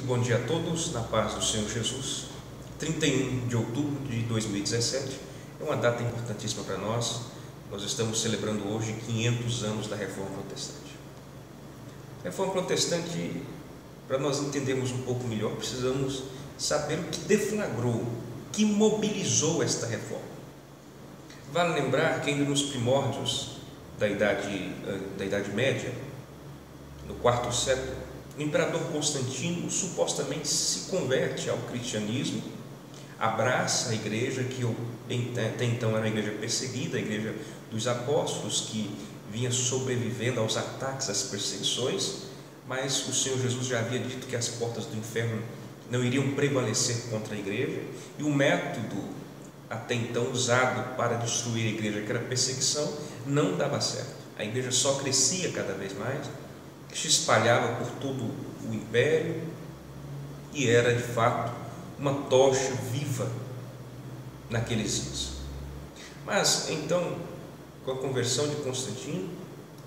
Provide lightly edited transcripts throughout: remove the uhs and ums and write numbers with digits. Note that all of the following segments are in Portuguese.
bom dia a todos, na paz do Senhor Jesus. 31 de outubro de 2017 é uma data importantíssima para nós. Nós estamos celebrando hoje 500 anos da Reforma Protestante. A Reforma Protestante, para nós entendermos um pouco melhor, precisamos saber o que deflagrou, o que mobilizou esta reforma. Vale lembrar que ainda nos primórdios da Idade Média, no quarto século, o imperador Constantino supostamente se converte ao cristianismo, abraça a igreja que até então era uma igreja perseguida, a igreja dos apóstolos, que vinha sobrevivendo aos ataques, às perseguições, mas o Senhor Jesus já havia dito que as portas do inferno não iriam prevalecer contra a igreja, e o método até então usado para destruir a igreja, que era a perseguição, não dava certo. A igreja só crescia cada vez mais, se espalhava por todo o império e era de fato uma tocha viva naqueles dias. Mas então, com a conversão de Constantino,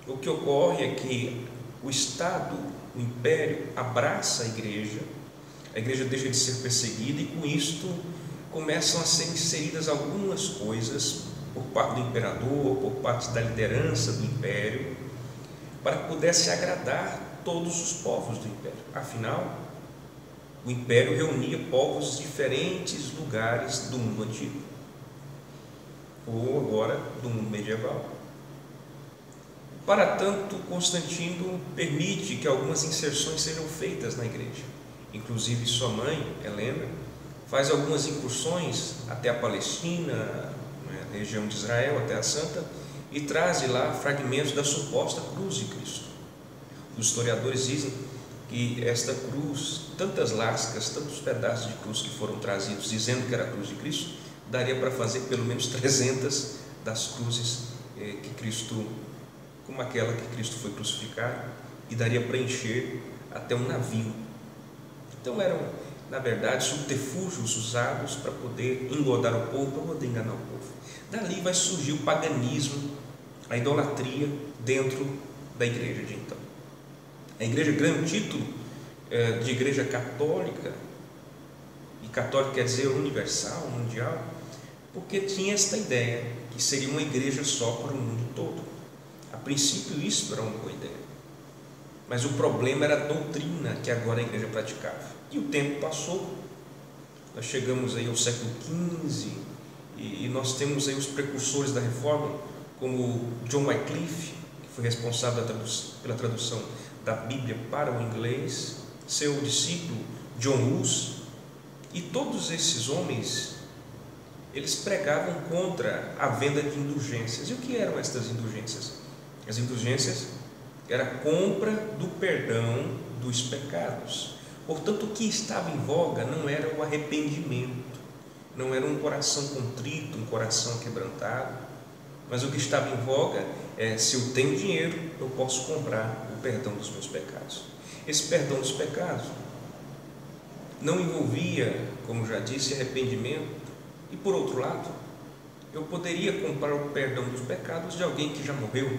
o que ocorre é que o Estado, o império, abraça a igreja deixa de ser perseguida, e com isto começam a ser inseridas algumas coisas por parte do imperador, por parte da liderança do império, para que pudesse agradar todos os povos do império. Afinal, o império reunia povos de diferentes lugares do mundo antigo, ou agora do mundo medieval. Para tanto, Constantino permite que algumas inserções sejam feitas na igreja. Inclusive sua mãe, Helena, faz algumas incursões até a Palestina, na região de Israel, até a Santa, e traz de lá fragmentos da suposta cruz de Cristo. Os historiadores dizem que esta cruz, tantas lascas, tantos pedaços de cruz que foram trazidos dizendo que era a cruz de Cristo, daria para fazer pelo menos 300 das cruzes que Cristo, como aquela que Cristo foi crucificado, e daria para encher até um navio. Então eram, na verdade, subterfúgios usados para poder engodar o povo, para poder enganar o povo. Dali vai surgir o paganismo, a idolatria dentro da igreja de então. A igreja ganha o título de igreja católica, e católica quer dizer universal, mundial, porque tinha esta ideia que seria uma igreja só para o mundo todo. A princípio isso era uma boa ideia, mas o problema era a doutrina que agora a igreja praticava. E o tempo passou, nós chegamos aí ao século XV, e nós temos aí os precursores da reforma, como John Wycliffe, que foi responsável pela tradução da Bíblia para o inglês, seu discípulo John Hus, e todos esses homens, eles pregavam contra a venda de indulgências. E o que eram estas indulgências? As indulgências era a compra do perdão dos pecados. Portanto, o que estava em voga não era o arrependimento, não era um coração contrito, um coração quebrantado, mas o que estava em voga é: se eu tenho dinheiro, eu posso comprar o perdão dos meus pecados. Esse perdão dos pecados não envolvia, como já disse, arrependimento, e por outro lado, eu poderia comprar o perdão dos pecados de alguém que já morreu.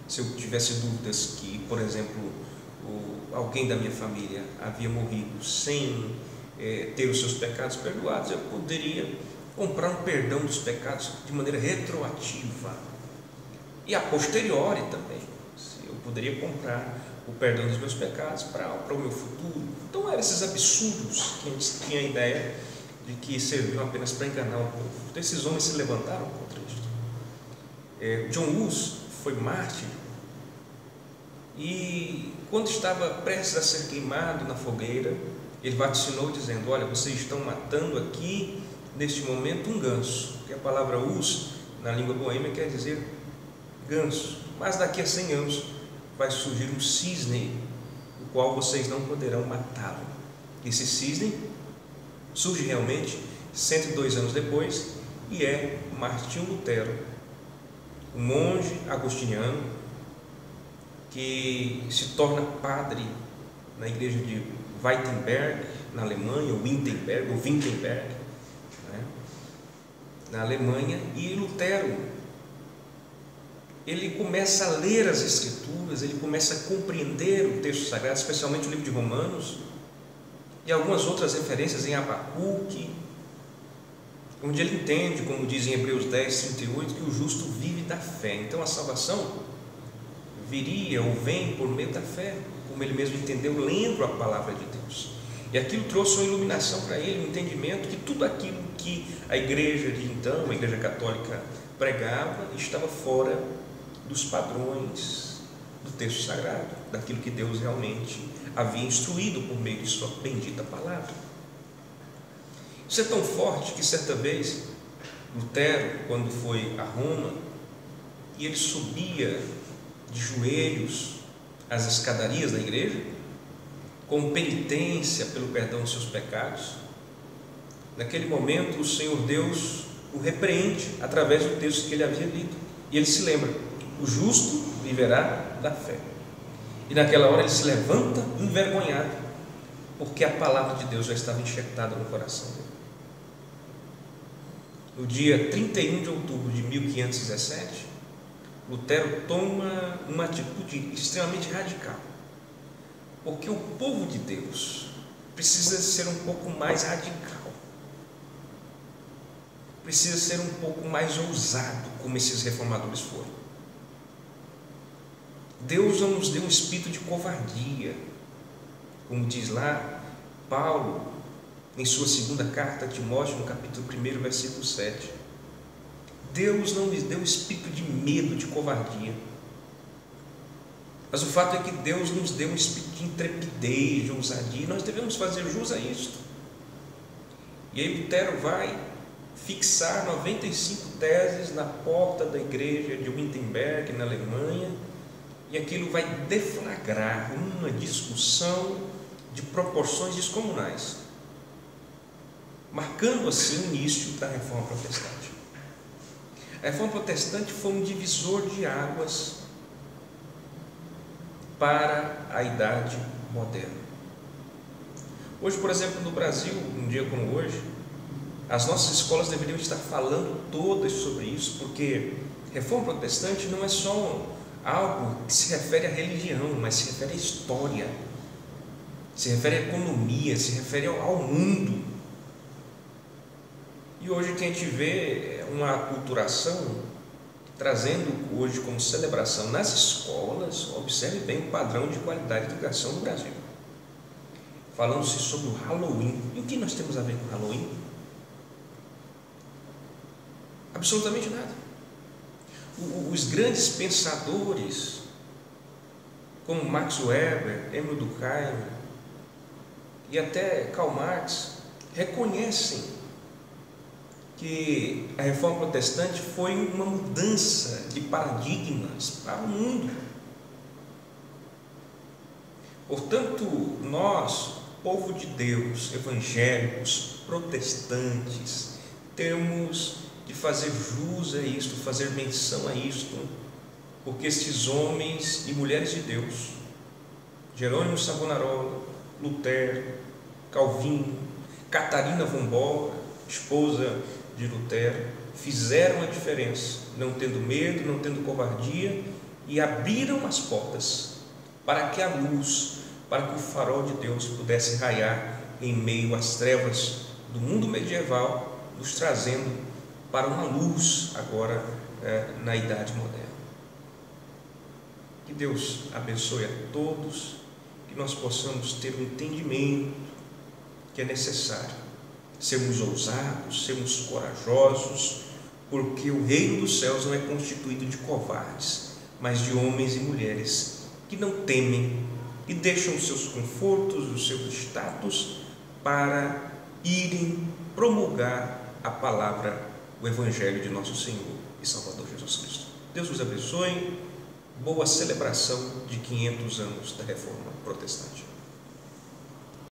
Se eu tivesse dúvidas que, por exemplo, alguém da minha família havia morrido sem ter os seus pecados perdoados, eu poderia comprar um perdão dos pecados de maneira retroativa, e a posteriori também. Eu poderia comprar o perdão dos meus pecados para o meu futuro. Então eram esses absurdos que a gente tinha a ideia de que serviam apenas para enganar o povo. Então esses homens se levantaram contra isso. John Hus foi mártir, e quando estava prestes a ser queimado na fogueira, ele vaticinou dizendo: olha, vocês estão matando aqui neste momento um ganso, que a palavra Hus na língua boêmia quer dizer ganso, mas daqui a 100 anos vai surgir um cisne, o qual vocês não poderão matá-lo. Esse cisne surge realmente 102 anos depois, e é Martinho Lutero, um monge agostiniano que se torna padre na igreja de Wittenberg, na Alemanha, ou Wittenberg, né, na Alemanha. E Lutero, ele começa a ler as Escrituras, ele começa a compreender o texto sagrado, especialmente o livro de Romanos, e algumas outras referências em Abacuque, onde ele entende, como diz em Hebreus 10:38, que o justo vive da fé. Então a salvação viria ou vem por meio da fé, como ele mesmo entendeu lendo a palavra de Deus. E aquilo trouxe uma iluminação para ele, um entendimento que tudo aquilo que a igreja de então, a igreja católica, pregava, estava fora dos padrões do texto sagrado, daquilo que Deus realmente havia instruído por meio de sua bendita palavra. Isso é tão forte que certa vez Lutero, quando foi a Roma, e ele subia de joelhos as escadarias da igreja, com penitência pelo perdão dos seus pecados, naquele momento o Senhor Deus o repreende através do texto que ele havia lido, e ele se lembra: o justo viverá da fé. E naquela hora ele se levanta envergonhado, porque a palavra de Deus já estava enxertada no coração dele. No dia 31 de outubro de 1517, Lutero toma uma atitude extremamente radical, porque o povo de Deus precisa ser um pouco mais radical, precisa ser um pouco mais ousado, como esses reformadores foram. Deus não nos deu um espírito de covardia, como diz lá Paulo em sua segunda carta a Timóteo, no capítulo 1, versículo 7. Deus não nos deu um espírito de medo, de covardia, mas o fato é que Deus nos deu um espírito de intrepidez, de ousadia, e nós devemos fazer jus a isto. E aí Lutero vai fixar 95 teses na porta da igreja de Wittenberg, na Alemanha, e aquilo vai deflagrar uma discussão de proporções descomunais, marcando assim o início da Reforma Protestante. A Reforma Protestante foi um divisor de águas para a Idade Moderna. Hoje, por exemplo, no Brasil, um dia como hoje, as nossas escolas deveriam estar falando todas sobre isso, porque Reforma Protestante não é só algo que se refere à religião, mas se refere à história, se refere à economia, se refere ao mundo. E hoje o que a gente vê é uma aculturação trazendo hoje como celebração nas escolas, observe bem o padrão de qualidade de educação no Brasil, falando-se sobre o Halloween. E o que nós temos a ver com Halloween? Absolutamente nada. Os grandes pensadores como Max Weber, Emile Durkheim e até Karl Marx reconhecem que a Reforma Protestante foi uma mudança de paradigmas para o mundo. Portanto, nós, povo de Deus, evangélicos, protestantes, temos de fazer jus a isto, fazer menção a isto, porque estes homens e mulheres de Deus, Jerônimo Savonarola, Lutero, Calvino, Catarina von Bora, esposa de Lutero, fizeram a diferença, não tendo medo, não tendo covardia, e abriram as portas para que a luz, para que o farol de Deus pudesse raiar em meio às trevas do mundo medieval, nos trazendo para uma luz agora na Idade Moderna. Que Deus abençoe a todos, que nós possamos ter um entendimento que é necessário, sermos ousados, sermos corajosos, porque o reino dos céus não é constituído de covardes, mas de homens e mulheres que não temem e deixam os seus confortos, os seus status para irem promulgar a palavra, o Evangelho de nosso Senhor e Salvador Jesus Cristo. Deus os abençoe. Boa celebração de 500 anos da Reforma Protestante.